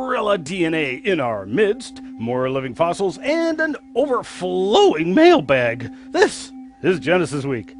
gorilla DNA in our midst, more living fossils, and an overflowing mailbag. This is Genesis Week.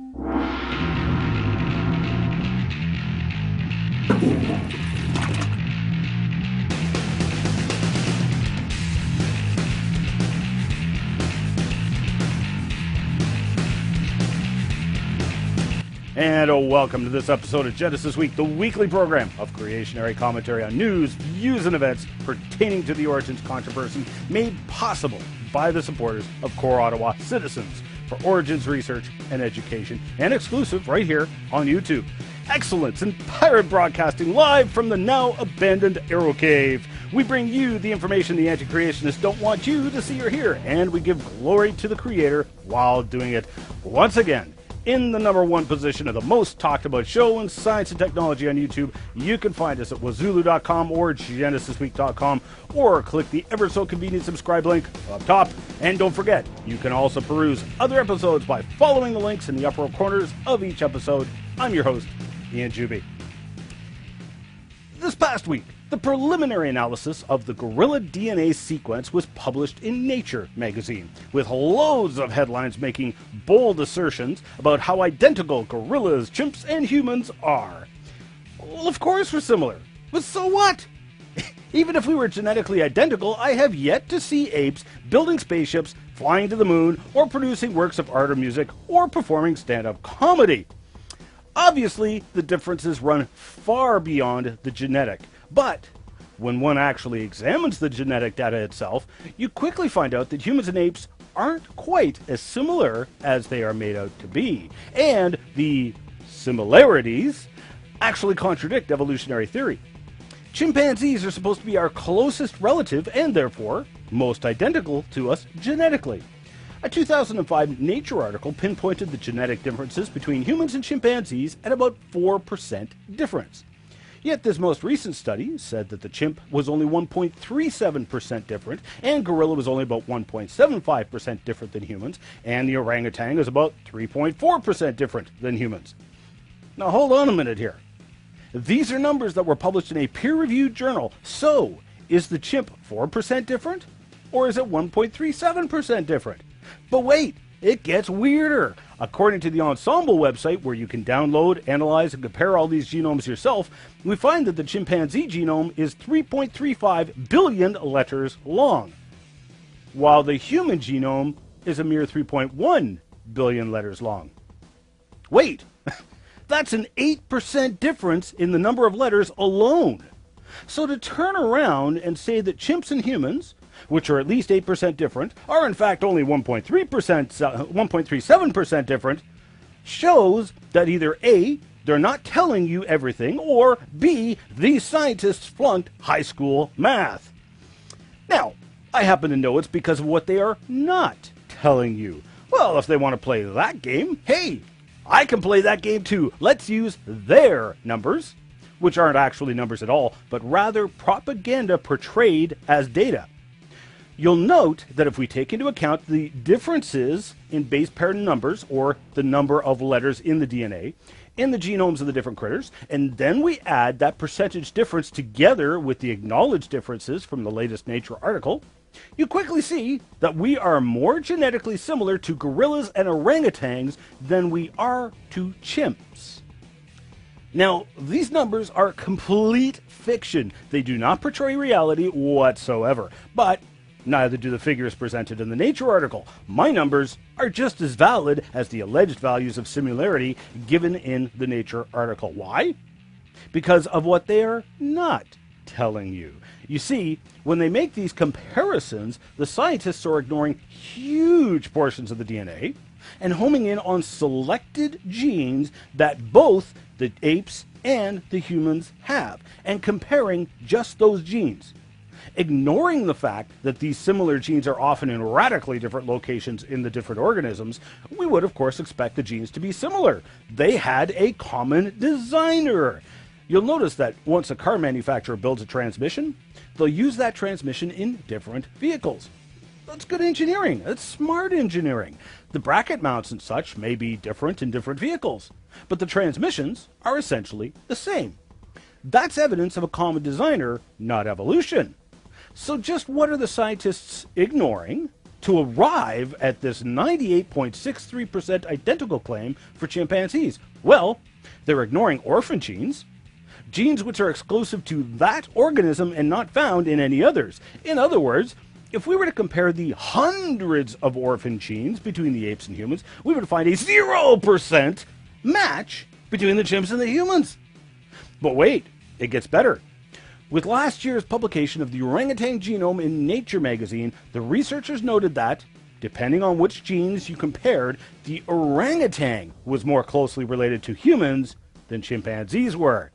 And welcome to this episode of Genesis Week, the weekly program of creationary commentary on news, views, and events pertaining to the Origins controversy, made possible by the supporters of Core Ottawa Citizens for Origins Research and Education, and exclusive right here on YouTube. Excellence in pirate broadcasting live from the now abandoned Arrow Cave. We bring you the information the anti-creationists don't want you to see or hear, and we give glory to the Creator while doing it. Once again, in the number one position of the most talked about show in science and technology on YouTube, you can find us at Wazooloo.com or GenesisWeek.com, or click the ever so convenient subscribe link up top. And don't forget, you can also peruse other episodes by following the links in the upper corners of each episode. I'm your host, Ian Juby. This past week, the preliminary analysis of the gorilla DNA sequence was published in Nature magazine, with loads of headlines making bold assertions about how identical gorillas, chimps, and humans are. Well, of course we're similar, but so what? Even if we were genetically identical, I have yet to see apes building spaceships, flying to the moon, or producing works of art or music, or performing stand-up comedy. Obviously, the differences run far beyond the genetic. But when one actually examines the genetic data itself, you quickly find out that humans and apes aren't quite as similar as they are made out to be. And the similarities actually contradict evolutionary theory. Chimpanzees are supposed to be our closest relative and therefore most identical to us genetically. A 2005 Nature article pinpointed the genetic differences between humans and chimpanzees at about 4% difference. Yet this most recent study said that the chimp was only 1.37% different, and gorilla was only about 1.75% different than humans, and the orangutan is about 3.4% different than humans. Now hold on a minute here. These are numbers that were published in a peer-reviewed journal. So, is the chimp 4% different? Or is it 1.37% different? But wait! It gets weirder. According to the Ensemble website, where you can download, analyze, and compare all these genomes yourself, we find that the chimpanzee genome is 3.35 billion letters long, while the human genome is a mere 3.1 billion letters long. Wait, that's an 8% difference in the number of letters alone. So to turn around and say that chimps and humans, which are at least 8% different, are in fact only 1.37% different, shows that either A, they're not telling you everything, or B, these scientists flunked high school math. Now, I happen to know it's because of what they are not telling you. Well, if they want to play that game, hey, I can play that game too. Let's use their numbers, which aren't actually numbers at all, but rather propaganda portrayed as data. You'll note that if we take into account the differences in base pair numbers, or the number of letters in the DNA, in the genomes of the different critters, and then we add that percentage difference together with the acknowledged differences from the latest Nature article, you quickly see that we are more genetically similar to gorillas and orangutans than we are to chimps. Now, these numbers are complete fiction. They do not portray reality whatsoever, but neither do the figures presented in the Nature article. My numbers are just as valid as the alleged values of similarity given in the Nature article. Why? Because of what they are not telling you. You see, when they make these comparisons, the scientists are ignoring huge portions of the DNA and homing in on selected genes that both the apes and the humans have, and comparing just those genes, ignoring the fact that these similar genes are often in radically different locations in the different organisms. We would, of course, expect the genes to be similar. They had a common designer. You'll notice that once a car manufacturer builds a transmission, they'll use that transmission in different vehicles. That's good engineering. That's smart engineering. The bracket mounts and such may be different in different vehicles, but the transmissions are essentially the same. That's evidence of a common designer, not evolution. So just what are the scientists ignoring to arrive at this 98.63% identical claim for chimpanzees? Well, they're ignoring orphan genes, genes which are exclusive to that organism and not found in any others. In other words, if we were to compare the hundreds of orphan genes between the apes and humans, we would find a 0% match between the chimps and the humans. But wait, it gets better. With last year's publication of the orangutan genome in Nature magazine, the researchers noted that, depending on which genes you compared, the orangutan was more closely related to humans than chimpanzees were.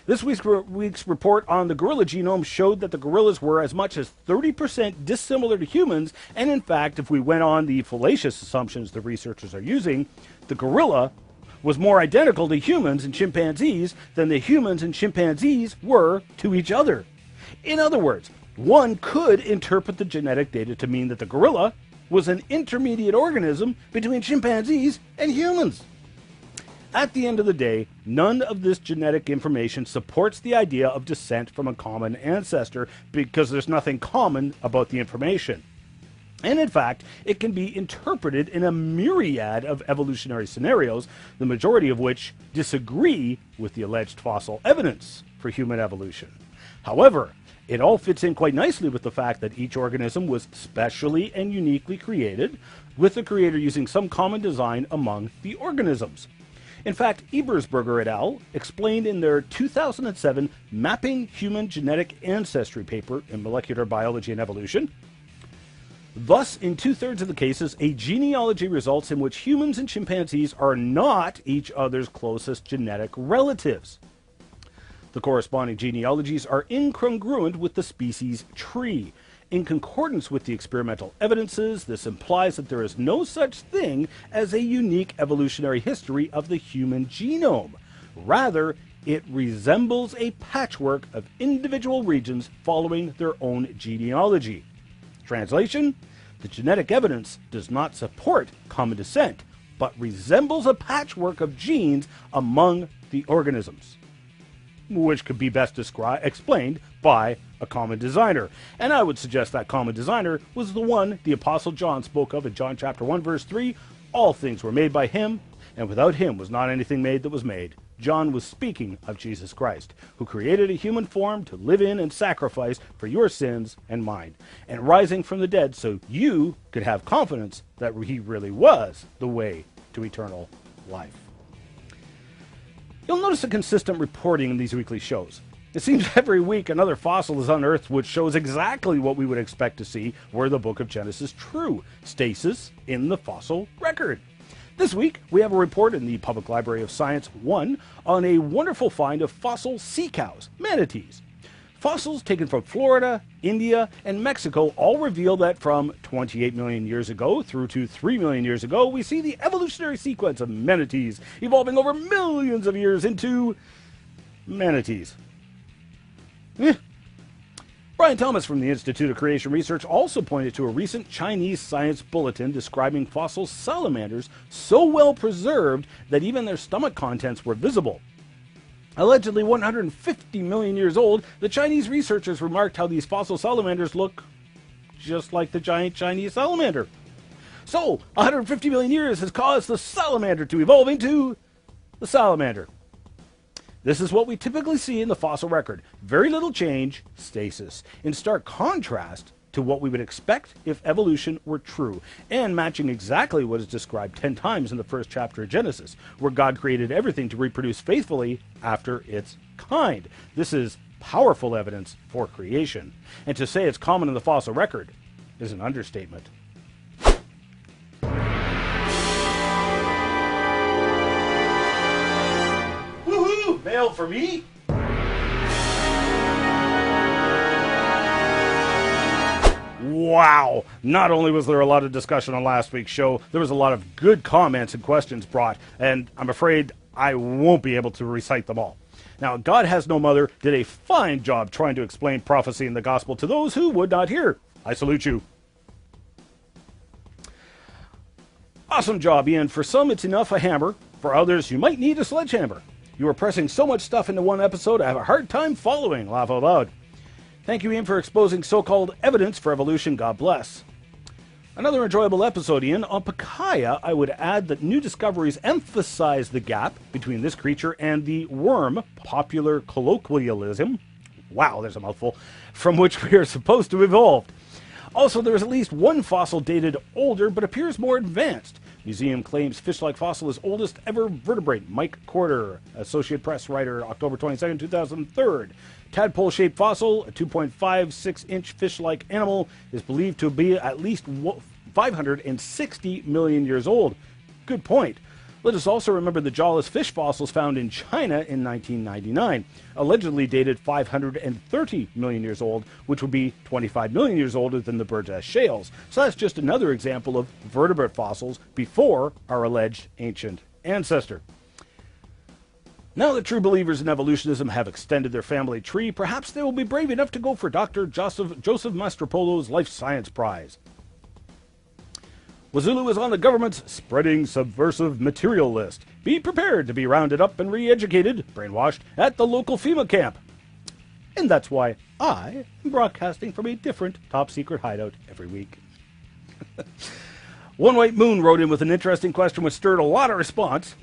This week's report on the gorilla genome showed that the gorillas were as much as 30% dissimilar to humans, and in fact, if we went on the fallacious assumptions the researchers are using, the gorilla was more identical to humans and chimpanzees than the humans and chimpanzees were to each other. In other words, one could interpret the genetic data to mean that the gorilla was an intermediate organism between chimpanzees and humans. At the end of the day, none of this genetic information supports the idea of descent from a common ancestor because there's nothing common about the information. And in fact, it can be interpreted in a myriad of evolutionary scenarios, the majority of which disagree with the alleged fossil evidence for human evolution. However, it all fits in quite nicely with the fact that each organism was specially and uniquely created, with the creator using some common design among the organisms. In fact, Ebersberger et al. Explained in their 2007 Mapping Human Genetic Ancestry paper in Molecular Biology and Evolution, thus, in 2/3 of the cases, a genealogy results in which humans and chimpanzees are not each other's closest genetic relatives. The corresponding genealogies are incongruent with the species tree. In concordance with the experimental evidences, this implies that there is no such thing as a unique evolutionary history of the human genome. Rather, it resembles a patchwork of individual regions following their own genealogy. Translation: the genetic evidence does not support common descent, but resembles a patchwork of genes among the organisms, which could be best explained by a common designer. And I would suggest that common designer was the one the Apostle John spoke of in John chapter 1, verse 3. All things were made by him, and without him was not anything made that was made. John was speaking of Jesus Christ, who created a human form to live in and sacrifice for your sins and mine, and rising from the dead so you could have confidence that he really was the way to eternal life. You'll notice a consistent reporting in these weekly shows. It seems every week another fossil is unearthed which shows exactly what we would expect to see were the book of Genesis true: stasis in the fossil record. This week, we have a report in the Public Library of Science 1 on a wonderful find of fossil sea cows, manatees. Fossils taken from Florida, India, and Mexico all reveal that from 28 million years ago through to 3 million years ago, we see the evolutionary sequence of manatees evolving over millions of years into manatees. Brian Thomas from the Institute of Creation Research also pointed to a recent Chinese science bulletin describing fossil salamanders so well preserved that even their stomach contents were visible. Allegedly 150 million years old, the Chinese researchers remarked how these fossil salamanders look just like the giant Chinese salamander. So, 150 million years has caused the salamander to evolve into the salamander. This is what we typically see in the fossil record. Very little change, stasis, in stark contrast to what we would expect if evolution were true, and matching exactly what is described 10 times in the first chapter of Genesis, where God created everything to reproduce faithfully after its kind. This is powerful evidence for creation, and to say it's common in the fossil record is an understatement. Mail for me? Wow! Not only was there a lot of discussion on last week's show, there was a lot of good comments and questions brought, and I'm afraid I won't be able to recite them all. Now, God Has No Mother did a fine job trying to explain prophecy in the gospel to those who would not hear. I salute you. Awesome job, Ian. For some, it's enough a hammer. For others, you might need a sledgehammer. You are pressing so much stuff into one episode, I have a hard time following. Laugh out loud. Thank you, Ian, for exposing so-called evidence for evolution. God bless. Another enjoyable episode, Ian. On Pikaia, I would add that new discoveries emphasize the gap between this creature and the worm, popular colloquialism, wow, there's a mouthful, from which we are supposed to evolve. Also, there is at least one fossil dated older, but appears more advanced. Museum claims fish-like fossil is oldest ever vertebrate. Mike Corder, Associate Press writer, October 22nd, 2003. Tadpole-shaped fossil, a 2.56-inch fish-like animal, is believed to be at least 560 million years old. Good point. Let us also remember the jawless fish fossils found in China in 1999, allegedly dated 530 million years old, which would be 25 million years older than the bird's shales. So that's just another example of vertebrate fossils before our alleged ancient ancestor. Now that true believers in evolutionism have extended their family tree, perhaps they will be brave enough to go for Dr. Joseph Mastropolo's Life Science Prize. Wazooloo is on the government's spreading subversive material list. Be prepared to be rounded up and re-educated, brainwashed, at the local FEMA camp. And that's why I am broadcasting from a different top-secret hideout every week. One White Moon wrote in with an interesting question which stirred a lot of response.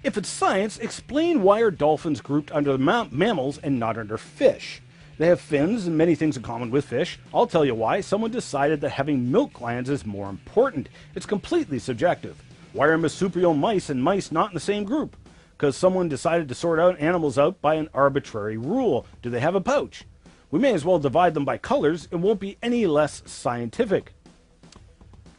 If it's science, explain why are dolphins grouped under mammals and not under fish? They have fins and many things in common with fish. I'll tell you why. Someone decided that having milk glands is more important. It's completely subjective. Why are marsupial mice and mice not in the same group? Because someone decided to sort out animals out by an arbitrary rule. Do they have a pouch? We may as well divide them by colors. It won't be any less scientific.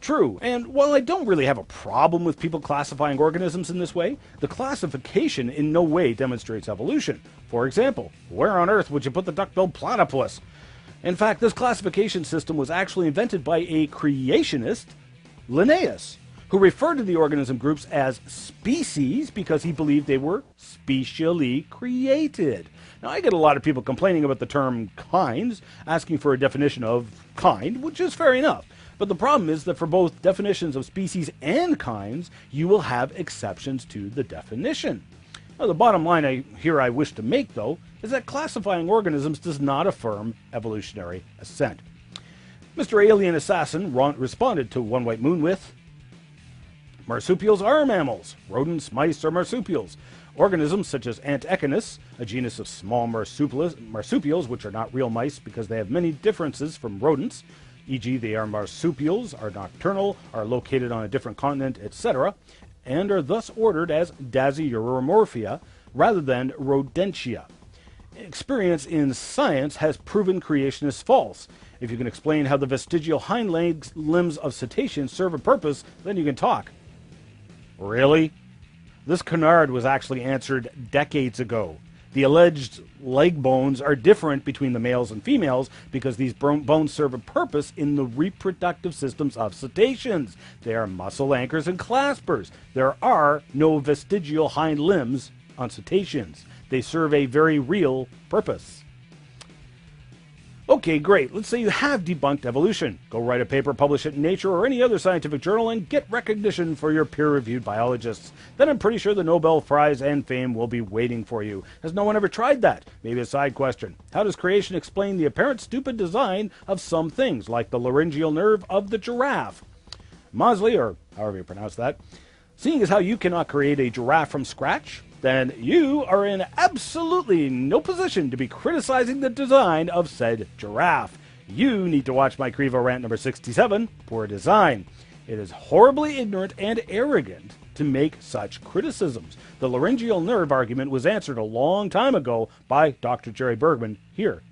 True, and while I don't really have a problem with people classifying organisms in this way, the classification in no way demonstrates evolution. For example, where on earth would you put the duck-billed platypus? In fact, this classification system was actually invented by a creationist, Linnaeus, who referred to the organism groups as species because he believed they were specially created. Now, I get a lot of people complaining about the term kinds, asking for a definition of kind, which is fair enough. But the problem is that for both definitions of species and kinds, you will have exceptions to the definition. Now, the bottom line I wish to make, though, is that classifying organisms does not affirm evolutionary ascent. Mr. Alien Assassin responded to One White Moon with, marsupials are mammals. Rodents, mice are marsupials. Organisms such as Antechinus, a genus of small marsupials, which are not real mice because they have many differences from rodents, e.g. they are marsupials, are nocturnal, are located on a different continent, etc., and are thus ordered as Dasyuromorphia rather than Rodentia. Experience in science has proven creation is false. If you can explain how the vestigial hind limbs of cetaceans serve a purpose, then you can talk. Really? This canard was actually answered decades ago. The alleged leg bones are different between the males and females because these bones serve a purpose in the reproductive systems of cetaceans. They are muscle anchors and claspers. There are no vestigial hind limbs on cetaceans. They serve a very real purpose. Okay, great. Let's say you have debunked evolution. Go write a paper, publish it in Nature or any other scientific journal, and get recognition for your peer-reviewed biologists. Then I'm pretty sure the Nobel Prize and fame will be waiting for you. Has no one ever tried that? Maybe a side question. How does creation explain the apparent stupid design of some things, like the laryngeal nerve of the giraffe? Mosley, or however you pronounce that, seeing as how you cannot create a giraffe from scratch, then you are in absolutely no position to be criticizing the design of said giraffe. You need to watch my Crevo rant number 67, Poor Design. It is horribly ignorant and arrogant to make such criticisms. The laryngeal nerve argument was answered a long time ago by Dr. Jerry Bergman here.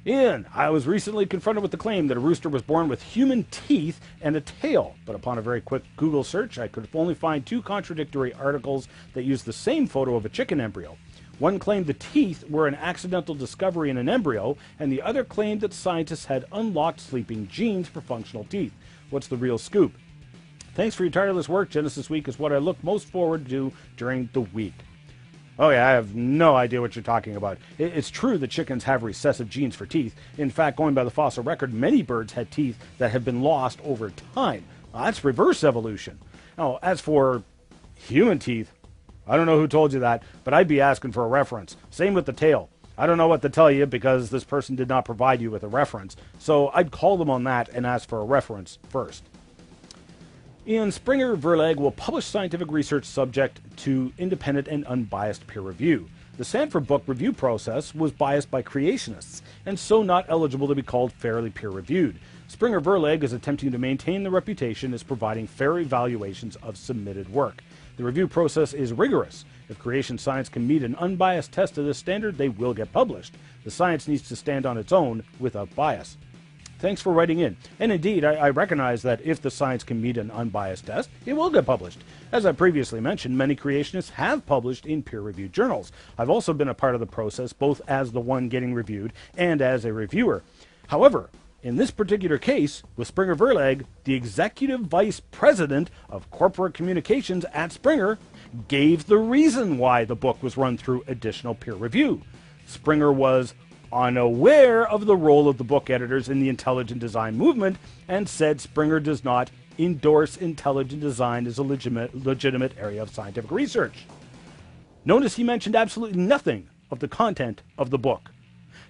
Ian, I was recently confronted with the claim that a rooster was born with human teeth and a tail, but upon a very quick Google search, I could only find two contradictory articles that used the same photo of a chicken embryo. One claimed the teeth were an accidental discovery in an embryo, and the other claimed that scientists had unlocked sleeping genes for functional teeth. What's the real scoop? Thanks for your tireless work. Genesis Week is what I look most forward to during the week. Oh yeah, I have no idea what you're talking about. It's true that chickens have recessive genes for teeth. In fact, going by the fossil record, many birds had teeth that have been lost over time. That's reverse evolution. Now, as for human teeth, I don't know who told you that, but I'd be asking for a reference. Same with the tail. I don't know what to tell you because this person did not provide you with a reference, so I'd call them on that and ask for a reference first. Ian, Springer Verlag will publish scientific research subject to independent and unbiased peer review. The Sanford book review process was biased by creationists, and so not eligible to be called fairly peer-reviewed. Springer Verlag is attempting to maintain the reputation as providing fair evaluations of submitted work. The review process is rigorous. If creation science can meet an unbiased test of this standard, they will get published. The science needs to stand on its own without bias. Thanks for writing in. And indeed, I recognize that if the science can meet an unbiased test, it will get published. As I previously mentioned, many creationists have published in peer-reviewed journals. I've also been a part of the process, both as the one getting reviewed and as a reviewer. However, in this particular case, with Springer Verlag, the executive vice president of corporate communications at Springer gave the reason why the book was run through additional peer review. Springer was unaware of the role of the book editors in the intelligent design movement and said Springer does not endorse intelligent design as a legitimate area of scientific research. Notice he mentioned absolutely nothing of the content of the book.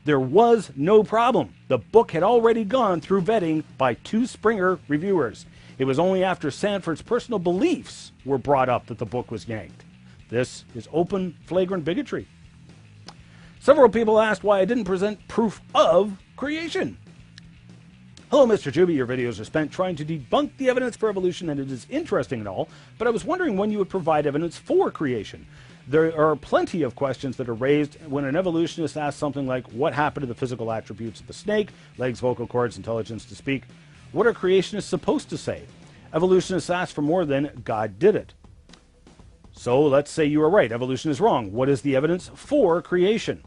There was no problem. The book had already gone through vetting by 2 Springer reviewers. It was only after Sanford's personal beliefs were brought up that the book was yanked. This is open, flagrant bigotry. Several people asked why I didn't present proof of creation. Hello, Mr. Juby. Your videos are spent trying to debunk the evidence for evolution, and it is interesting and all, but I was wondering when you would provide evidence for creation. There are plenty of questions that are raised when an evolutionist asks something like, what happened to the physical attributes of the snake, legs, vocal cords, intelligence to speak? What are creationists supposed to say? Evolutionists ask for more than God did it. So let's say you are right, evolution is wrong. What is the evidence for creation?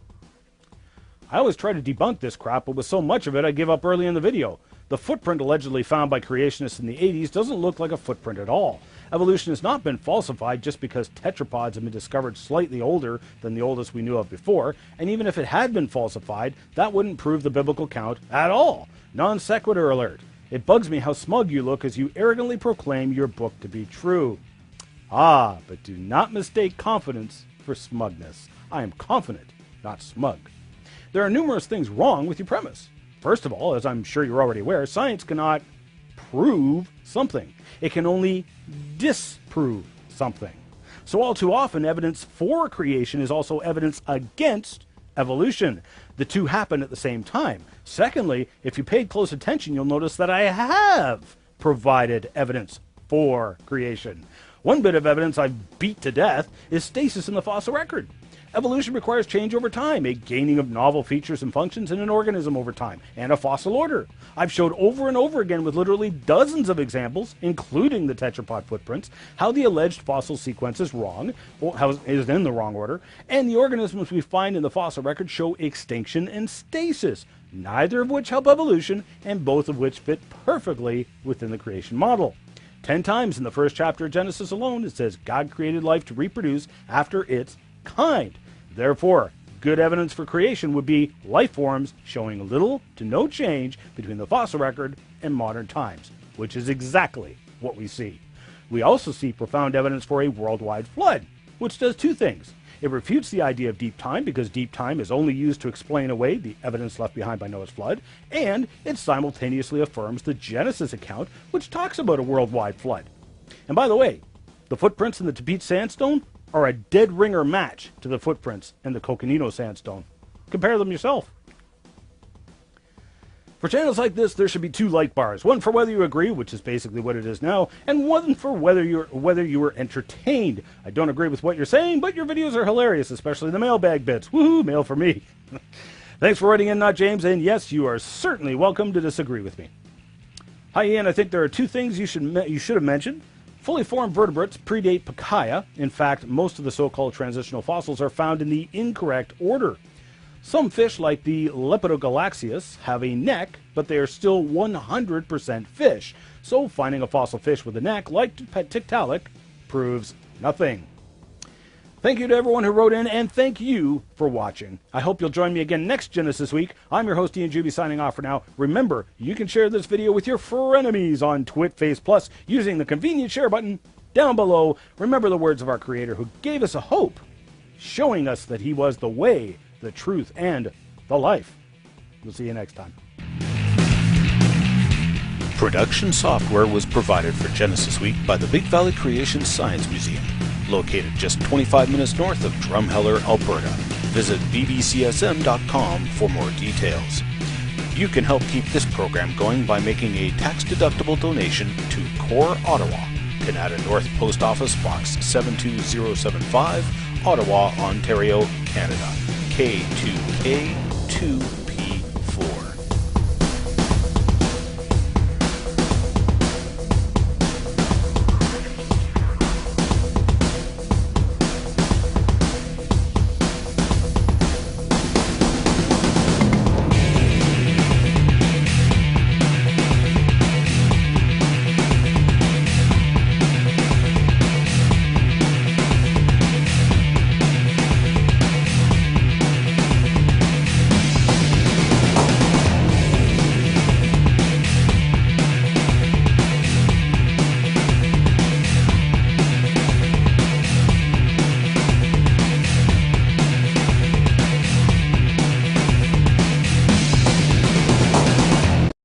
I always try to debunk this crap, but with so much of it, I give up early in the video. The footprint allegedly found by creationists in the 80s doesn't look like a footprint at all. Evolution has not been falsified just because tetrapods have been discovered slightly older than the oldest we knew of before, and even if it had been falsified, that wouldn't prove the biblical count at all. Non sequitur alert. It bugs me how smug you look as you arrogantly proclaim your book to be true. Ah, but do not mistake confidence for smugness. I am confident, not smug. There are numerous things wrong with your premise. First of all, as I'm sure you're already aware, science cannot prove something. It can only disprove something. So all too often, evidence for creation is also evidence against evolution. The two happen at the same time. Secondly, if you paid close attention, you'll notice that I have provided evidence for creation. One bit of evidence I've beat to death is stasis in the fossil record. Evolution requires change over time, a gaining of novel features and functions in an organism over time, and a fossil order. I've showed over and over again with literally dozens of examples, including the tetrapod footprints, how the alleged fossil sequence is wrong, or how it is in the wrong order, and the organisms we find in the fossil record show extinction and stasis, neither of which help evolution, and both of which fit perfectly within the creation model. 10 times in the first chapter of Genesis alone, it says God created life to reproduce after its kind. Therefore, good evidence for creation would be life forms showing little to no change between the fossil record and modern times, which is exactly what we see. We also see profound evidence for a worldwide flood, which does 2 things. It refutes the idea of deep time because deep time is only used to explain away the evidence left behind by Noah's flood, and it simultaneously affirms the Genesis account, which talks about a worldwide flood. And by the way, the footprints in the Tibet sandstone are a dead ringer match to the footprints in the Coconino sandstone. Compare them yourself. For channels like this, there should be 2 like bars. One for whether you agree, which is basically what it is now, and one for whether you were entertained. I don't agree with what you're saying, but your videos are hilarious, especially the mailbag bits. Woohoo, mail for me. Thanks for writing in, Not James, and yes, you are certainly welcome to disagree with me. Hi, Ian. I think there are 2 things you should have mentioned. Fully formed vertebrates predate Pikaia. In fact, most of the so-called transitional fossils are found in the incorrect order. Some fish, like the Lepidogalaxius, have a neck, but they are still 100% fish. So finding a fossil fish with a neck, like Tiktaalik, proves nothing. Thank you to everyone who wrote in, and thank you for watching. I hope you'll join me again next Genesis Week. I'm your host, Ian Juby, signing off for now. Remember, you can share this video with your frenemies on TwitFace+ using the convenient share button down below. Remember the words of our Creator who gave us a hope, showing us that He was the way, the truth, and the life. We'll see you next time. Production software was provided for Genesis Week by the Big Valley Creation Science Museum, located just 25 minutes north of Drumheller, Alberta. Visit bbcsm.com for more details. You can help keep this program going by making a tax-deductible donation to Core Ottawa, Canada North Post Office Box 72075, Ottawa, Ontario, Canada, K2A2